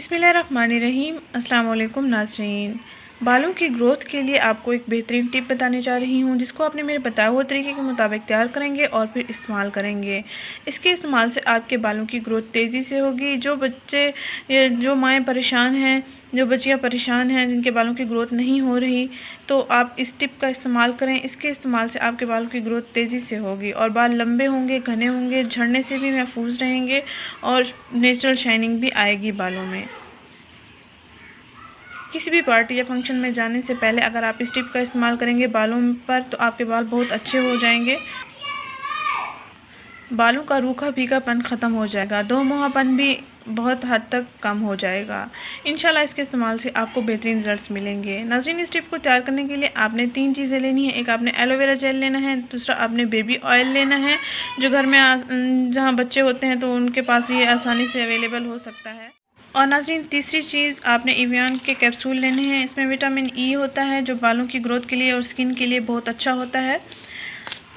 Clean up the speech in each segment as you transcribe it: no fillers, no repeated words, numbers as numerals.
बिस्मिल्लाहिर्रहमानिर्रहीम। अस्सलाम वालेकुम नाज़रीन। बालों की ग्रोथ के लिए आपको एक बेहतरीन टिप बताने जा रही हूँ, जिसको आपने मेरे बताए हुए तरीके के मुताबिक तैयार करेंगे और फिर इस्तेमाल करेंगे। इसके इस्तेमाल से आपके बालों की ग्रोथ तेज़ी से होगी। जो माएँ परेशान हैं, जो बच्चियाँ परेशान हैं, जिनके बालों की ग्रोथ नहीं हो रही, तो आप इस टिप का इस्तेमाल करें। इसके इस्तेमाल से आपके बालों की ग्रोथ तेज़ी से होगी और बाल लंबे होंगे, घने होंगे, झड़ने से भी महफूज रहेंगे और नेचुरल शाइनिंग भी आएगी बालों में। किसी भी पार्टी या फंक्शन में जाने से पहले अगर आप इस टिप का इस्तेमाल करेंगे बालों पर, तो आपके बाल बहुत अच्छे हो जाएंगे। बालों का रूखा फीकापन ख़त्म हो जाएगा, दो मुहापन भी बहुत हद तक कम हो जाएगा। इंशाल्लाह इसके इस्तेमाल से आपको बेहतरीन रिजल्ट्स मिलेंगे। नाज़रीन, इस टिप को तैयार करने के लिए आपने 3 चीज़ें लेनी है। एक आपने एलोवेरा जेल लेना है, दूसरा आपने बेबी ऑयल लेना है, जो घर में जहाँ बच्चे होते हैं तो उनके पास ये आसानी से अवेलेबल हो सकता है। और नाज़रीन, तीसरी चीज़ आपने एवियन के कैप्सूल लेने हैं। इसमें विटामिन ई होता है, जो बालों की ग्रोथ के लिए और स्किन के लिए बहुत अच्छा होता है।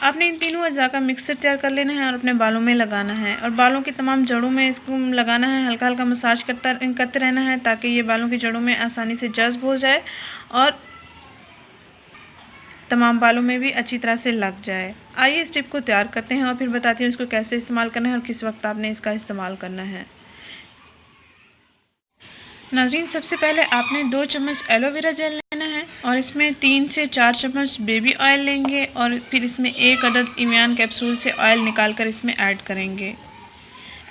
आपने इन तीनों अज़ा का मिक्सर तैयार कर लेना है और अपने बालों में लगाना है और बालों की तमाम जड़ों में इसको लगाना है। हल्का हल्का मसाज करते रहना है ताकि ये बालों की जड़ों में आसानी से जज्ब हो जाए और तमाम बालों में भी अच्छी तरह से लग जाए। आइए इस टिप को तैयार करते हैं और फिर बताती हूँ इसको कैसे इस्तेमाल करना है और किस वक्त आपने इसका इस्तेमाल करना है। नाज़रीन, सबसे पहले आपने 2 चम्मच एलोवेरा जेल लेना है और इसमें 3 से 4 चम्मच बेबी ऑयल लेंगे और फिर इसमें 1 अदद एवियन कैप्सूल से ऑयल निकाल कर इसमें ऐड करेंगे।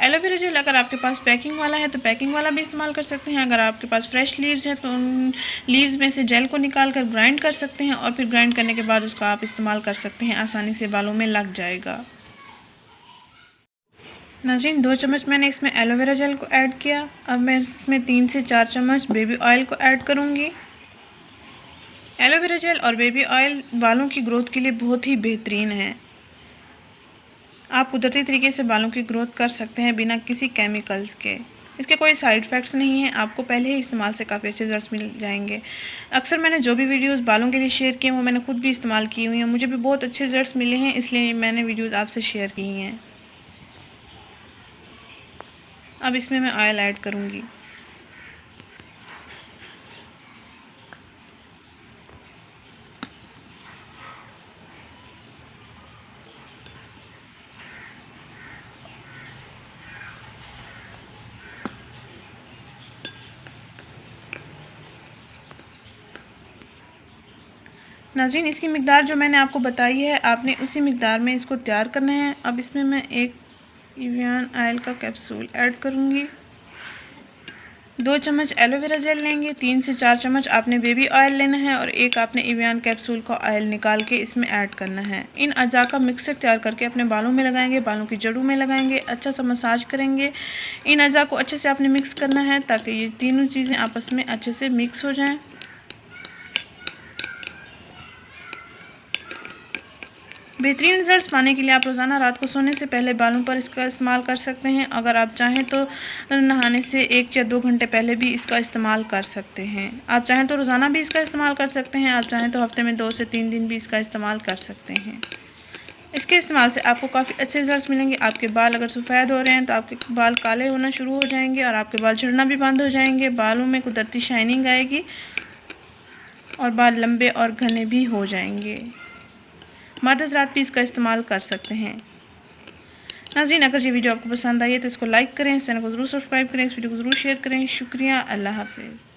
एलोवेरा जेल अगर आपके पास पैकिंग वाला है तो पैकिंग वाला भी इस्तेमाल कर सकते हैं। अगर आपके पास फ्रेश लीव्स हैं तो उन लीव्स में से जेल को निकाल कर ग्राइंड कर सकते हैं और फिर ग्राइंड करने के बाद उसका आप इस्तेमाल कर सकते हैं, आसानी से बालों में लग जाएगा। नाज़रीन, 2 चम्मच मैंने इसमें एलोवेरा जेल को ऐड किया। अब मैं इसमें 3 से 4 चम्मच बेबी ऑयल को ऐड करूँगी। एलोवेरा जेल और बेबी ऑयल बालों की ग्रोथ के लिए बहुत ही बेहतरीन है। आप कुदरती तरीके से बालों की ग्रोथ कर सकते हैं बिना किसी केमिकल्स के। इसके कोई साइड इफ़ेक्ट्स नहीं हैं, आपको पहले ही इस्तेमाल से काफ़ी अच्छे रिजल्ट्स मिल जाएंगे। अक्सर मैंने जो भी वीडियोस बालों के लिए शेयर किए हैं वो मैंने खुद भी इस्तेमाल की हुई हैं, मुझे भी बहुत अच्छे रिजल्ट्स मिले हैं, इसलिए मैंने वीडियोज़ आपसे शेयर की हैं। अब इसमें मैं ऑयल ऐड करूँगी। नाज़रीन, इसकी मिकदार जो मैंने आपको बताई है, आपने उसी मिकदार में इसको तैयार करना है। अब इसमें मैं 1 एवियन ऑयल का कैप्सूल ऐड करूँगी। 2 चम्मच एलोवेरा जेल लेंगे, 3 से 4 चम्मच आपने बेबी ऑयल लेना है और 1 आपने एवियन कैप्सूल का ऑयल निकाल के इसमें ऐड करना है। इन अज़ा का मिक्सर तैयार करके अपने बालों में लगाएंगे, बालों की जड़ों में लगाएंगे, अच्छा सा मसाज करेंगे। इन अज़ा को अच्छे से आपने मिक्स करना है ताकि ये तीनों चीज़ें आपस में अच्छे से मिक्स हो जाएँ। बेहतरीन रिजल्ट्स पाने के लिए आप रोज़ाना रात को सोने से पहले बालों पर इसका इस्तेमाल कर सकते हैं। अगर आप चाहें तो नहाने से 1 या 2 घंटे पहले भी इसका इस्तेमाल कर सकते हैं। आप चाहें तो रोज़ाना भी इसका इस्तेमाल कर सकते हैं, आप चाहें तो हफ्ते में 2 से 3 दिन भी इसका इस्तेमाल कर सकते हैं। इसके इस्तेमाल से आपको काफ़ी अच्छे रिजल्ट्स मिलेंगे। आपके बाल अगर सफ़ेद हो रहे हैं तो आपके बाल काले होना शुरू हो जाएंगे और आपके बाल झड़ना भी बंद हो जाएंगे। बालों में कुदरती शाइनिंग आएगी और बाल लंबे और घने भी हो जाएंगे। मर्द हज़रात भी इसका इस्तेमाल कर सकते हैं। नाज़रीन, अगर ये वीडियो आपको पसंद आई है तो इसको लाइक करें, इस चैनल को ज़रूर सब्सक्राइब करें, इस वीडियो को ज़रूर शेयर करें। शुक्रिया, अल्लाह हाफ़िज़।